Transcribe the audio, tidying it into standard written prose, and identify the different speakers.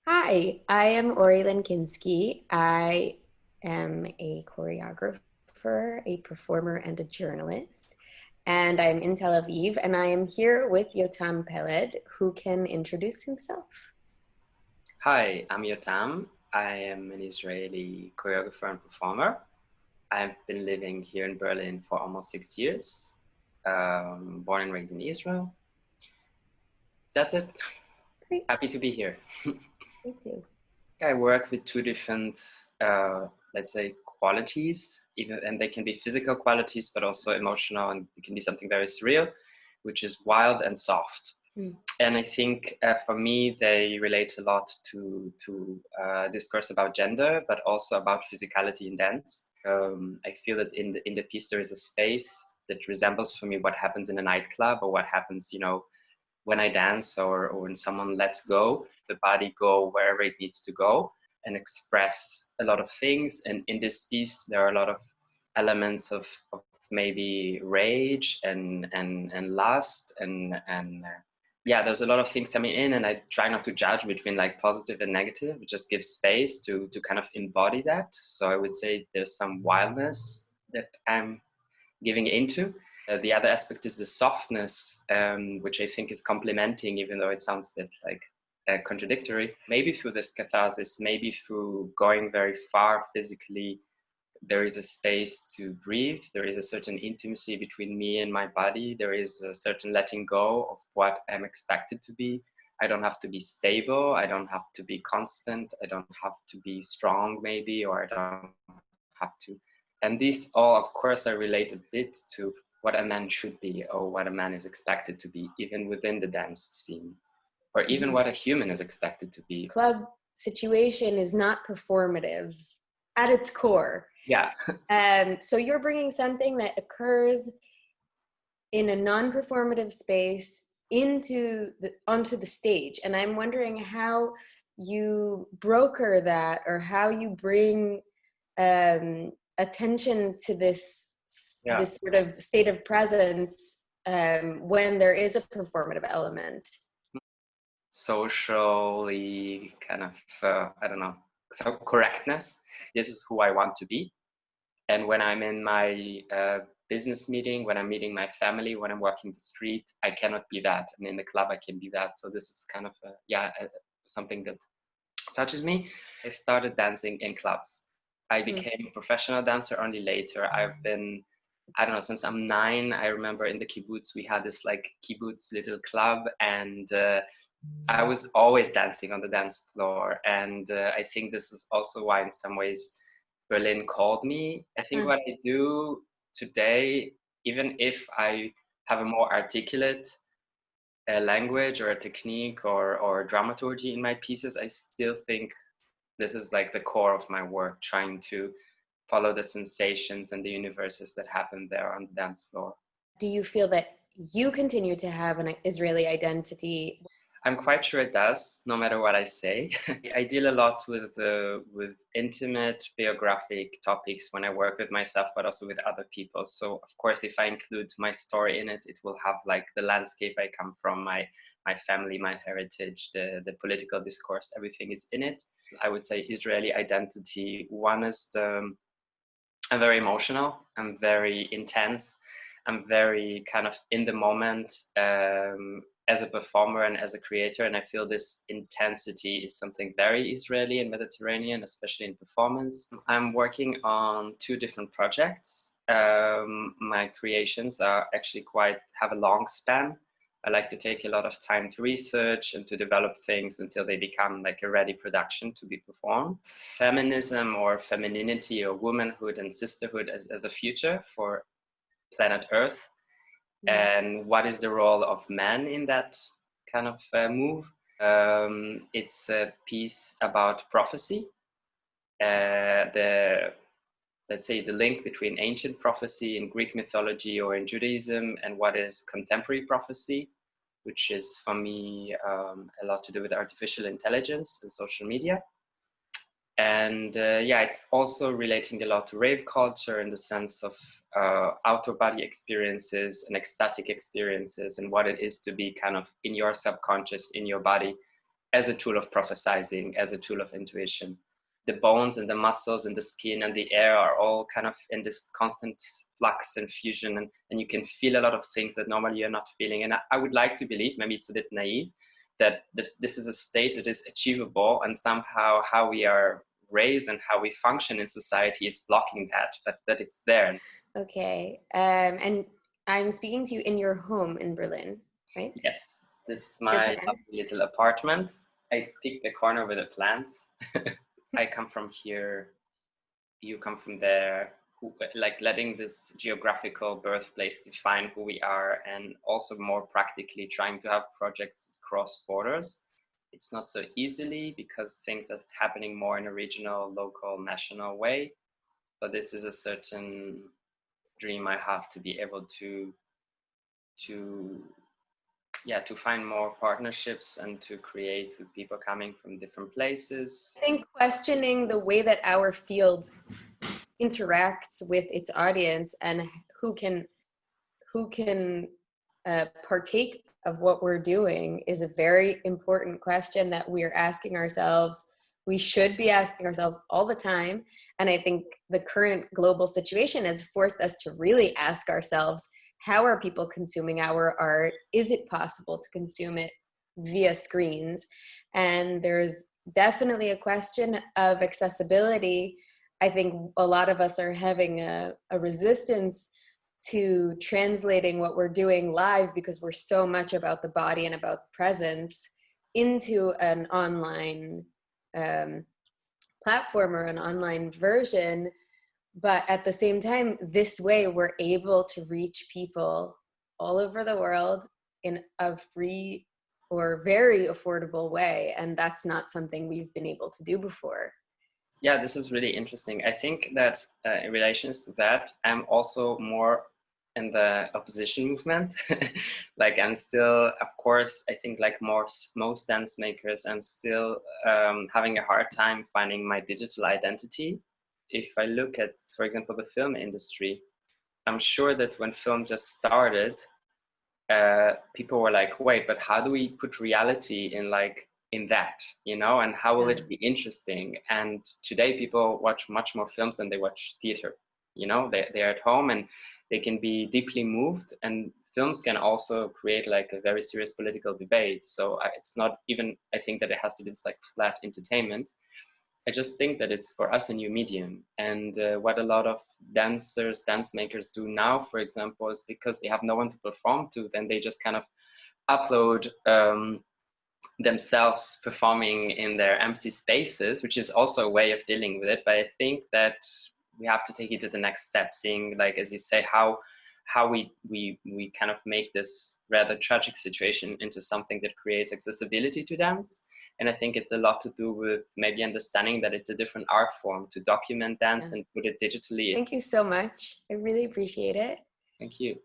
Speaker 1: Hi, I am Ori Lenkinski. I am a choreographer, a performer, and a journalist. And I'm in Tel Aviv, and I am here with Yotam Peled, who can introduce himself.
Speaker 2: Hi, I'm Yotam. I am an Israeli choreographer and performer. I've been living here in Berlin for almost 6 years. Born and raised in Israel. That's it.
Speaker 1: Great,
Speaker 2: Happy to be here.
Speaker 1: me too.
Speaker 2: I work with two different, let's say, qualities, even, and they can be physical qualities, but also emotional, and it can be something very surreal, which is wild and soft.
Speaker 1: Mm.
Speaker 2: And I think for me, they relate a lot to discourse about gender, but also about physicality in dance. I feel that in the piece there is a space that resembles for me what happens in a nightclub or what happens, when I dance or when someone lets go, the body go wherever it needs to go and express a lot of things. And in this piece, there are a lot of elements of maybe rage and lust and yeah, there's a lot of things coming in, and I try not to judge between like positive and negative. Just give space to kind of embody that. So I would say there's some wildness that I'm giving into. The other aspect is the softness, which I think is complementing, even though it sounds a bit like contradictory. Maybe through this catharsis, maybe through going very far physically, there is a space to breathe. There is a certain intimacy between me and my body. There is a certain letting go of what I'm expected to be. I don't have to be stable. I don't have to be constant. I don't have to be strong, maybe, or I don't have to. And these all, of course, are related a bit to what a man should be or what a man is expected to be, even within the dance scene, or even
Speaker 1: Mhm.
Speaker 2: what a human is expected to be.
Speaker 1: Club situation is not performative at its core.
Speaker 2: Yeah.
Speaker 1: So you're bringing something that occurs in a non-performative space onto the stage, and I'm wondering how you broker that, or how you bring attention to
Speaker 2: Yeah.
Speaker 1: this sort of state of presence when there is a performative element.
Speaker 2: Socially kind of I don't know, so correctness. This is who I want to be. And when I'm in my business meeting, when I'm meeting my family, when I'm walking the street, I cannot be that, and in the club I can be that. So this is kind of something that touches me. I started dancing in clubs. I
Speaker 1: Mm.
Speaker 2: became a professional dancer only later. I've been, I don't know, since I'm 9. I remember in the kibbutz we had this like kibbutz little club, and I was always dancing on the dance floor. And I think this is also why, in some ways, Berlin called me. I think
Speaker 1: Uh,
Speaker 2: what I do today, even if I have a more articulate language or a technique or dramaturgy in my pieces, I still think this is like the core of my work, trying to follow the sensations and the universes that happen there on the dance floor.
Speaker 1: do you feel that you continue to have an Israeli identity?
Speaker 2: I'm quite sure it does, no matter what I say. I deal a lot with intimate biographic topics when I work with myself, but also with other people. So of course, if I include my story in it, it will have like the landscape I come from, my family, my heritage, the political discourse, everything is in it. I would say Israeli identity. One is I'm very emotional. I'm very intense. I'm very kind of in the moment as a performer and as a creator. And I feel this intensity is something very Israeli and Mediterranean, especially in performance. I'm working on 2 different projects. My creations are actually quite have a long span. I like to take a lot of time to research and to develop things until they become like a ready production to be performed. Feminism or femininity or womanhood and sisterhood as a future for planet Earth.
Speaker 1: Mm.
Speaker 2: And what is the role of man in that kind of move? It's a piece about prophecy, the let's say the link between ancient prophecy in Greek mythology or in Judaism and what is contemporary prophecy, which is for me a lot to do with artificial intelligence and social media. And yeah, it's also relating a lot to rave culture in the sense of outer body experiences and ecstatic experiences and what it is to be kind of in your subconscious, in your body, as a tool of prophesizing, as a tool of intuition. The bones and the muscles and the skin and the air are all kind of in this constant flux and fusion, and you can feel a lot of things that normally you're not feeling. And I would like to believe, maybe it's a bit naive, that this is a state that is achievable, and somehow how we are raised and how we function in society is blocking that, but that it's there.
Speaker 1: Okay. And I'm speaking to you in your home in Berlin, right?
Speaker 2: Yes, this is
Speaker 1: Your
Speaker 2: my
Speaker 1: parents.
Speaker 2: lovely little apartment. I picked the corner with the plants. I come from here, you come from there, like letting this geographical birthplace define who we are, and also more practically trying to have projects cross borders. It's not so easily because things are happening more in a regional, local, national way, but this is a certain dream I have, to be able to yeah, to find more partnerships and to create with people coming from different places.
Speaker 1: I think questioning the way that our field interacts with its audience and who can partake of what we're doing is a very important question that we're asking ourselves. We should be asking ourselves all the time. And I think the current global situation has forced us to really ask ourselves, how are people consuming our art? Is it possible to consume it via screens? And there's definitely a question of accessibility. I think a lot of us are having a resistance to translating what we're doing live because we're so much about the body and about presence into an online platform or an online version. But at the same time, this way we're able to reach people all over the world in a free or very affordable way. And that's not something we've been able to do before.
Speaker 2: Yeah, this is really interesting. I think that in relations to that, I'm also more in the opposition movement. Like I'm still, of course, I think like most dance makers, I'm still having a hard time finding my digital identity. If I look at, for example, the film industry, I'm sure that when film just started, people were like, wait, but how do we put reality in like in that, you know, and how will
Speaker 1: Yeah.
Speaker 2: it be interesting? And today people watch much more films than they watch theater. You know, they're at home and they can be deeply moved, and films can also create like a very serious political debate. So it's not even, I think that it has to be this like flat entertainment. I just think that it's for us a new medium. And what a lot of dancers, dance makers do now, for example, is because they have no one to perform to, then they just kind of upload themselves performing in their empty spaces, which is also a way of dealing with it. But I think that we have to take it to the next step, seeing, like, as you say, how we kind of make this rather tragic situation into something that creates accessibility to dance. And I think it's a lot to do with maybe understanding that it's a different art form to document
Speaker 1: Yeah.
Speaker 2: dance and put it digitally.
Speaker 1: Thank you so much. I really appreciate it.
Speaker 2: Thank you.